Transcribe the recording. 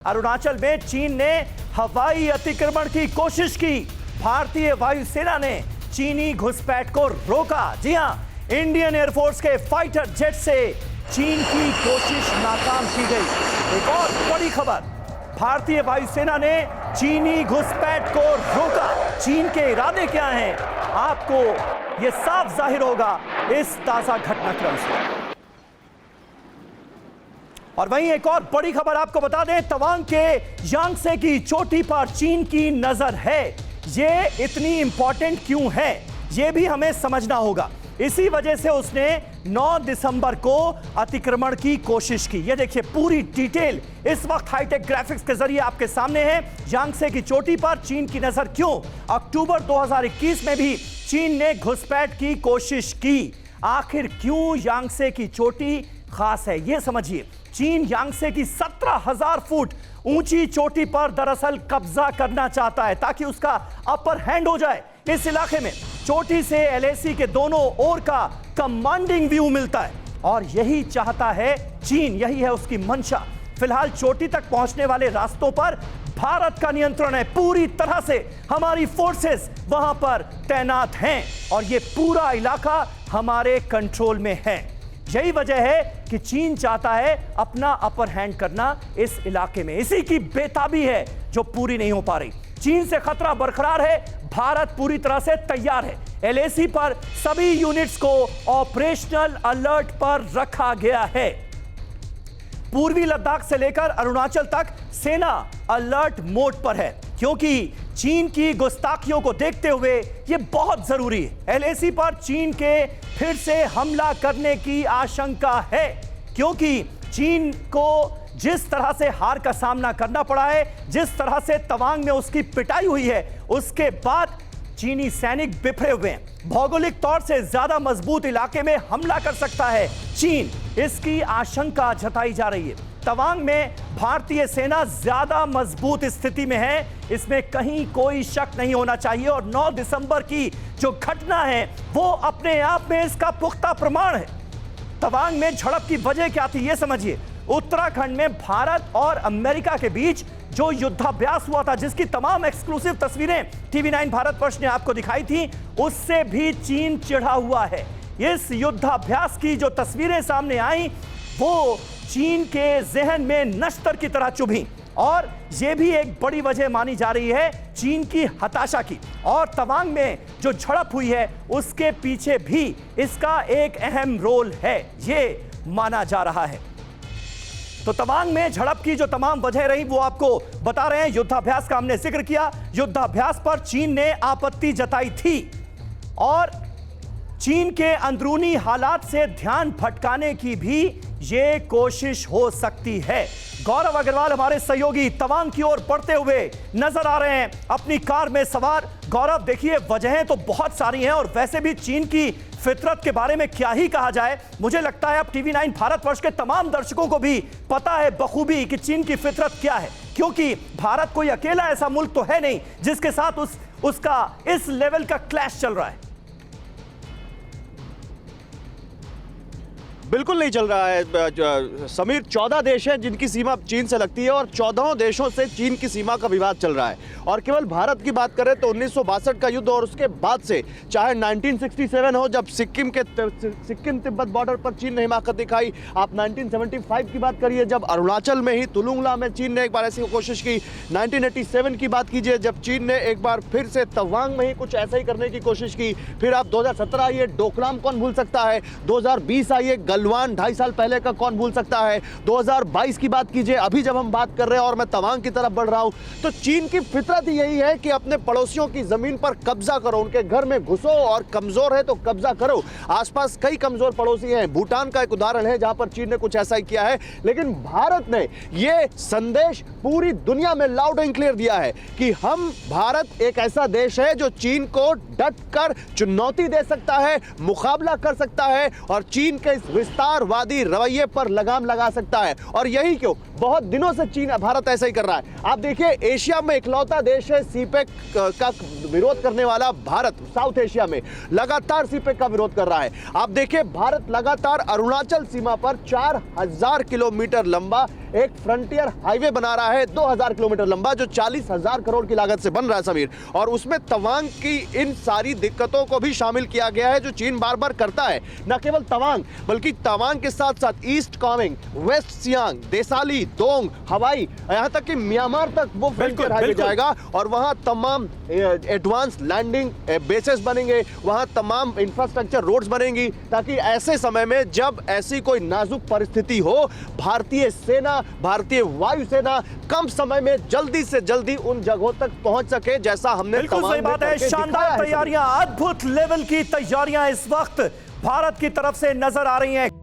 अरुणाचल में चीन ने हवाई अतिक्रमण की कोशिश की। भारतीय वायुसेना ने चीनी घुसपैठ को रोका। जी हां, इंडियन एयरफोर्स के फाइटर जेट से चीन की कोशिश नाकाम की गई। एक और बड़ी खबर, भारतीय वायुसेना ने चीनी घुसपैठ को रोका। चीन के इरादे क्या हैं, आपको यह साफ जाहिर होगा इस ताजा घटनाक्रम से। और वहीं एक और बड़ी खबर आपको बता दें, तवांग के यांगसे की चोटी पर चीन की नजर है। ये इतनी इंपॉर्टेंट क्यों है, ये भी हमें समझना होगा। इसी वजह से उसने 9 दिसंबर को अतिक्रमण की कोशिश की। ये देखिए पूरी डिटेल इस वक्त हाईटेक ग्राफिक्स के जरिए आपके सामने है। यांगसे की चोटी पर चीन की नजर क्यों? अक्टूबर 2021 में भी चीन ने घुसपैठ की कोशिश की। आखिर क्यों यांगसे की चोटी खास है, यह समझिए। चीन यांगसे की 17,000 फुट ऊंची चोटी पर दरअसल कब्जा करना चाहता है ताकि उसका अपर हैंड हो जाए इस इलाके में। चोटी से एलएसी के दोनों ओर का कमांडिंग व्यू मिलता है और यही चाहता है चीन, यही है उसकी मंशा। फिलहाल चोटी तक पहुंचने वाले रास्तों पर भारत का नियंत्रण है। पूरी तरह से हमारी फोर्सेस वहां पर तैनात हैं और यह पूरा इलाका हमारे कंट्रोल में है। यही वजह है कि चीन चाहता है अपना अपर हैंड करना इस इलाके में। इसी की बेताबी है जो पूरी नहीं हो पा रही। चीन से खतरा बरकरार है, भारत पूरी तरह से तैयार है। एलएसी पर सभी यूनिट्स को ऑपरेशनल अलर्ट पर रखा गया है। पूर्वी लद्दाख से लेकर अरुणाचल तक सेना अलर्ट मोड पर है, क्योंकि चीन की गुस्ताखियों को देखते हुए यह बहुत जरूरी है। एलएसी पर चीन के फिर से हमला करने की आशंका है, क्योंकि चीन को जिस तरह से हार का सामना करना पड़ा है, जिस तरह से तवांग में उसकी पिटाई हुई है, उसके बाद चीनी सैनिक बिखरे हुए हैं। भौगोलिक तौर से ज्यादा मजबूत इलाके में हमला कर सकता है चीन, इसकी आशंका जताई जा रही है। तवांग में भारतीय सेना ज्यादा मजबूत स्थिति में है, इसमें कहीं कोई शक नहीं होना चाहिए। और 9 दिसंबर की जो घटना है वो अपने आप में इसका पुख्ता प्रमाण है। तवांग में झड़प की वजह क्या थी, यह समझिए। उत्तराखंड में भारत और अमेरिका के बीच जो युद्धाभ्यास हुआ था, जिसकी तमाम एक्सक्लूसिव तस्वीरें TV9 भारतवर्ष ने आपको दिखाई थी, उससे भी चीन चिढ़ा हुआ है। इस युद्धाभ्यास की जो तस्वीरें सामने आई वो चीन के जहन में नश्तर की तरह चुभी और यह भी एक बड़ी वजह मानी जा रही है चीन की हताशा की। और तवांग में जो झड़प हुई है उसके पीछे भी इसका एक अहम रोल है, ये माना जा रहा है। तो तवांग में झड़प की जो तमाम वजह रही वो आपको बता रहे हैं। युद्धाभ्यास का हमने जिक्र किया, युद्धाभ्यास पर चीन ने आपत्ति जताई थी और चीन के अंदरूनी हालात से ध्यान भटकाने की भी ये कोशिश हो सकती है। गौरव अग्रवाल हमारे सहयोगी तवांग की ओर बढ़ते हुए नजर आ रहे हैं अपनी कार में सवार। गौरव, देखिए वजहें तो बहुत सारी हैं और वैसे भी चीन की फितरत के बारे में क्या ही कहा जाए। मुझे लगता है अब TV9 भारतवर्ष के तमाम दर्शकों को भी पता है बखूबी कि चीन की फितरत क्या है, क्योंकि भारत कोई अकेला ऐसा मुल्क तो है नहीं जिसके साथ उसका इस लेवल का क्लैश चल रहा है। बिल्कुल नहीं चल रहा है समीर। 14 देश हैं जिनकी सीमा चीन से लगती है और 14 देशों से चीन की सीमा का विवाद चल रहा है। और केवल भारत की बात करें तो 1962 का युद्ध और उसके बाद से, चाहे 1967 हो जब सिक्किम तिब्बत बॉर्डर पर चीन ने हिमाकत दिखाई, आप 1975 की बात करिए जब अरुणाचल में ही तुलुंगला में चीन ने एक बार ऐसी कोशिश की, 1987 की बात कीजिए जब चीन ने एक बार फिर से तवांग में ही कुछ ऐसा ही करने की कोशिश की। फिर आप 2017 आइए, डोकलाम कौन भूल सकता है, 2020 आइए, गलवान 2.5 साल पहले का कौन भूल सकता है, 2022 की बात कीजिए, अभी जब हम बात कर रहे हैं और मैं तवांग की तरफ बढ़ रहा हूं, तो चीन की फितरत ही यही है कि अपने पड़ोसियों की जमीन पर कब्जा करो, उनके घर में घुसो और कमजोर है तो कब्जा करो। आसपास कई कमजोर पड़ोसी हैं, भूटान का एक उदाहरण है जहां पर चीन ने कुछ ऐसा ही किया है। लेकिन भारत ने यह संदेश पूरी दुनिया में लाउड एंड क्लियर दिया है कि भारत एक ऐसा देश है जो चीन को डट कर चुनौती दे सकता है, मुकाबला कर सकता है और चीन के इस विस्तारवादी रवैये पर लगाम लगा सकता है। और यही क्यों, बहुत दिनों से चीन भारत ऐसा ही कर रहा है। आप देखिए एशिया में इकलौता देश है सीपेक का विरोध करने वाला भारत, साउथ एशिया में लगातार सीपेक का विरोध कर रहा है। आप देखिए भारत लगातार अरुणाचल सीमा पर 4000 किलोमीटर लंबा एक फ्रंटियर हाईवे बना रहा है 2000 किलोमीटर लंबा, जो 40,000 करोड़ की लागत से बन रहा है समीर। और उसमें तवांग की इन सारी दिक्कतों को भी शामिल किया गया है जो चीन बार बार करता है। न केवल तवांग, बल्कि तवांग के साथ साथ ईस्ट कामेंग, वेस्ट सियांग, देसाली, दोंग, हवाई, यहां तक कि म्यांमार तक वो फ्रंटियर हाईवे जाएगा और वहां तमाम एडवांस लैंडिंग बेसेस बनेंगे, वहां तमाम इंफ्रास्ट्रक्चर रोड्स बनेंगी, ताकि ऐसे समय में जब ऐसी कोई नाजुक परिस्थिति हो, भारतीय सेना, भारतीय वायुसेना कम समय में जल्दी से जल्दी उन जगहों तक पहुंच सके, जैसा हमने बिल्कुल सही बात है। शानदार तैयारियां, अद्भुत लेवल की तैयारियां इस वक्त भारत की तरफ से नजर आ रही हैं।